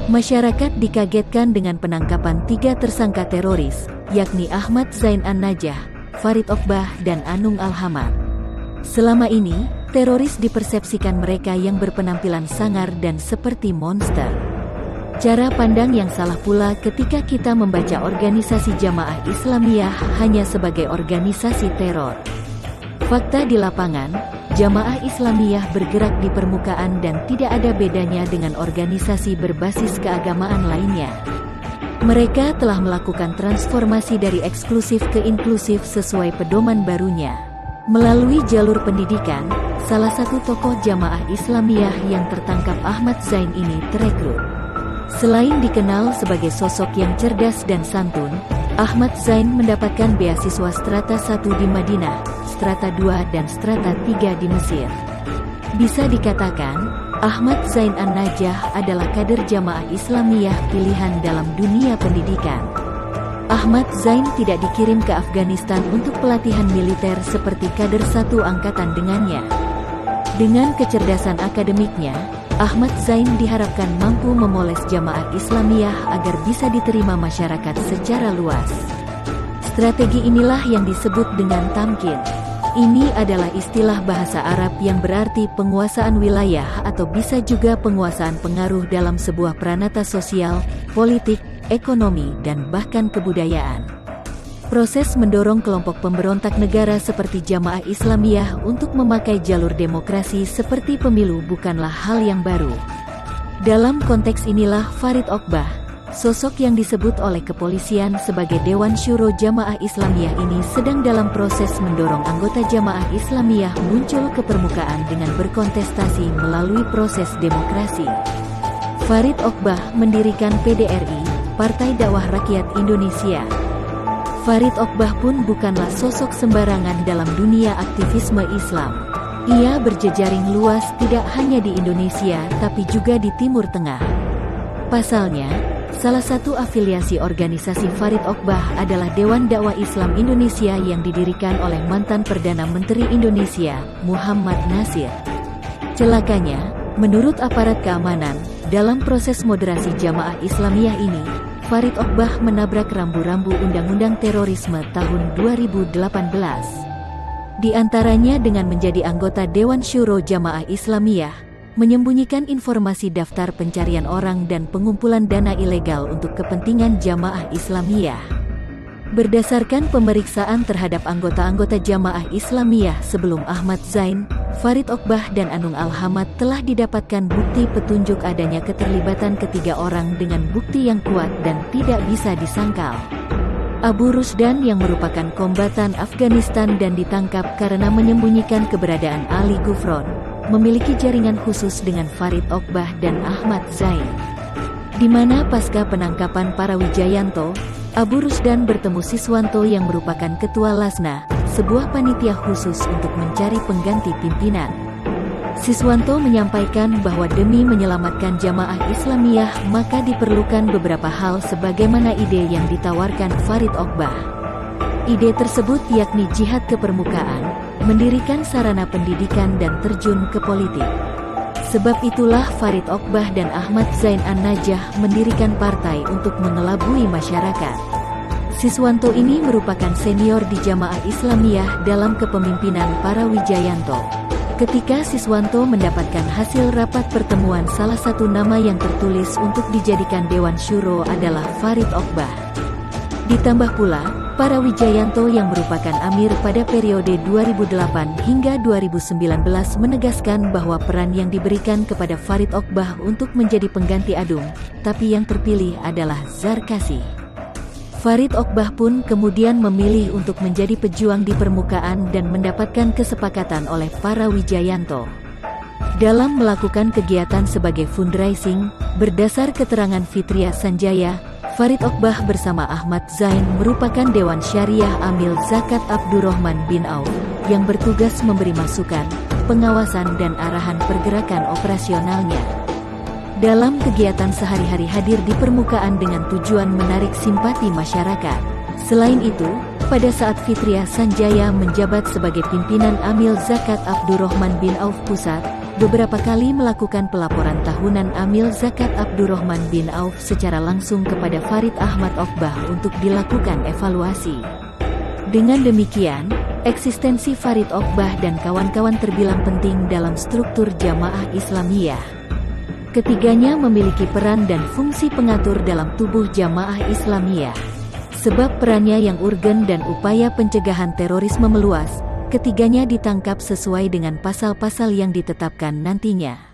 Masyarakat dikagetkan dengan penangkapan 3 tersangka teroris, yakni Ahmad Zain An-Najah, Farid Oqbah, dan Anung Al-Hamad. Selama ini, teroris dipersepsikan mereka yang berpenampilan sangar dan seperti monster. Cara pandang yang salah pula ketika kita membaca organisasi Jamaah Islamiyah hanya sebagai organisasi teror. Fakta di lapangan, Jamaah Islamiyah bergerak di permukaan dan tidak ada bedanya dengan organisasi berbasis keagamaan lainnya. Mereka telah melakukan transformasi dari eksklusif ke inklusif sesuai pedoman barunya. Melalui jalur pendidikan, salah satu tokoh Jamaah Islamiyah yang tertangkap Ahmad Zain ini terekrut. Selain dikenal sebagai sosok yang cerdas dan santun, Ahmad Zain mendapatkan beasiswa strata 1 di Madinah, strata 2 dan strata 3 di Mesir. Bisa dikatakan, Ahmad Zain An-Najah adalah kader Jamaah Islamiyah pilihan dalam dunia pendidikan. Ahmad Zain tidak dikirim ke Afghanistan untuk pelatihan militer seperti kader satu angkatan dengannya. Dengan kecerdasan akademiknya, Ahmad Zain diharapkan mampu memoles Jamaah Islamiyah agar bisa diterima masyarakat secara luas. Strategi inilah yang disebut dengan tamkin. Ini adalah istilah bahasa Arab yang berarti penguasaan wilayah atau bisa juga penguasaan pengaruh dalam sebuah pranata sosial, politik, ekonomi, dan bahkan kebudayaan. Proses mendorong kelompok pemberontak negara seperti Jamaah Islamiyah untuk memakai jalur demokrasi seperti pemilu bukanlah hal yang baru. Dalam konteks inilah Farid Oqbah, sosok yang disebut oleh kepolisian sebagai Dewan Syuro Jamaah Islamiyah ini sedang dalam proses mendorong anggota Jamaah Islamiyah muncul ke permukaan dengan berkontestasi melalui proses demokrasi. Farid Oqbah mendirikan PDRI, Partai Dakwah Rakyat Indonesia. Farid Oqbah pun bukanlah sosok sembarangan dalam dunia aktivisme Islam. Ia berjejaring luas tidak hanya di Indonesia tapi juga di Timur Tengah. Pasalnya, salah satu afiliasi organisasi Farid Oqbah adalah Dewan Dakwah Islam Indonesia yang didirikan oleh mantan Perdana Menteri Indonesia, Muhammad Nasir. Celakanya, menurut aparat keamanan, dalam proses moderasi Jamaah Islamiyah ini, Farid Oqbah menabrak rambu-rambu Undang-Undang Terorisme tahun 2018. Di antaranya dengan menjadi anggota Dewan Syuro Jamaah Islamiyah, menyembunyikan informasi daftar pencarian orang dan pengumpulan dana ilegal untuk kepentingan Jamaah Islamiyah. Berdasarkan pemeriksaan terhadap anggota-anggota Jamaah Islamiyah sebelum Ahmad Zain, Farid Oqbah dan Anung Al-Hamad telah didapatkan bukti petunjuk adanya keterlibatan ketiga orang dengan bukti yang kuat dan tidak bisa disangkal. Abu Rusdan yang merupakan kombatan Afghanistan dan ditangkap karena menyembunyikan keberadaan Ali Gufron, memiliki jaringan khusus dengan Farid Oqbah dan Ahmad Zain. Di mana pasca penangkapan para Wijayanto, Abu Rusdan bertemu Siswanto yang merupakan ketua Lasna, sebuah panitia khusus untuk mencari pengganti pimpinan. Siswanto menyampaikan bahwa demi menyelamatkan Jamaah Islamiyah maka diperlukan beberapa hal sebagaimana ide yang ditawarkan Farid Oqbah. Ide tersebut yakni jihad ke permukaan, mendirikan sarana pendidikan dan terjun ke politik. Sebab itulah Farid Oqbah dan Ahmad Zain An-Najah mendirikan partai untuk mengelabui masyarakat. Siswanto ini merupakan senior di Jamaah Islamiyah dalam kepemimpinan para Wijayanto. Ketika Siswanto mendapatkan hasil rapat pertemuan, salah satu nama yang tertulis untuk dijadikan Dewan Syuro adalah Farid Oqbah. Ditambah pula, para Wijayanto yang merupakan amir pada periode 2008 hingga 2019 menegaskan bahwa peran yang diberikan kepada Farid Oqbah untuk menjadi pengganti Adung, tapi yang terpilih adalah Zarkasi. Farid Oqbah pun kemudian memilih untuk menjadi pejuang di permukaan dan mendapatkan kesepakatan oleh para Wijayanto. Dalam melakukan kegiatan sebagai fundraising, berdasar keterangan Fitriah Sanjaya, Farid Oqbah bersama Ahmad Zain merupakan Dewan Syariah Amil Zakat Abdurrahman bin Auf, yang bertugas memberi masukan, pengawasan dan arahan pergerakan operasionalnya. Dalam kegiatan sehari-hari hadir di permukaan dengan tujuan menarik simpati masyarakat. Selain itu, pada saat Fitriah Sanjaya menjabat sebagai pimpinan Amil Zakat Abdurrahman bin Auf Pusat, beberapa kali melakukan pelaporan tahunan Amil Zakat Abdurrahman bin Auf secara langsung kepada Farid Ahmad Oqbah untuk dilakukan evaluasi. Dengan demikian, eksistensi Farid Oqbah dan kawan-kawan terbilang penting dalam struktur Jamaah Islamiyah. Ketiganya memiliki peran dan fungsi pengatur dalam tubuh Jamaah Islamiyah. Sebab perannya yang urgen dan upaya pencegahan terorisme meluas, ketiganya ditangkap sesuai dengan pasal-pasal yang ditetapkan nantinya.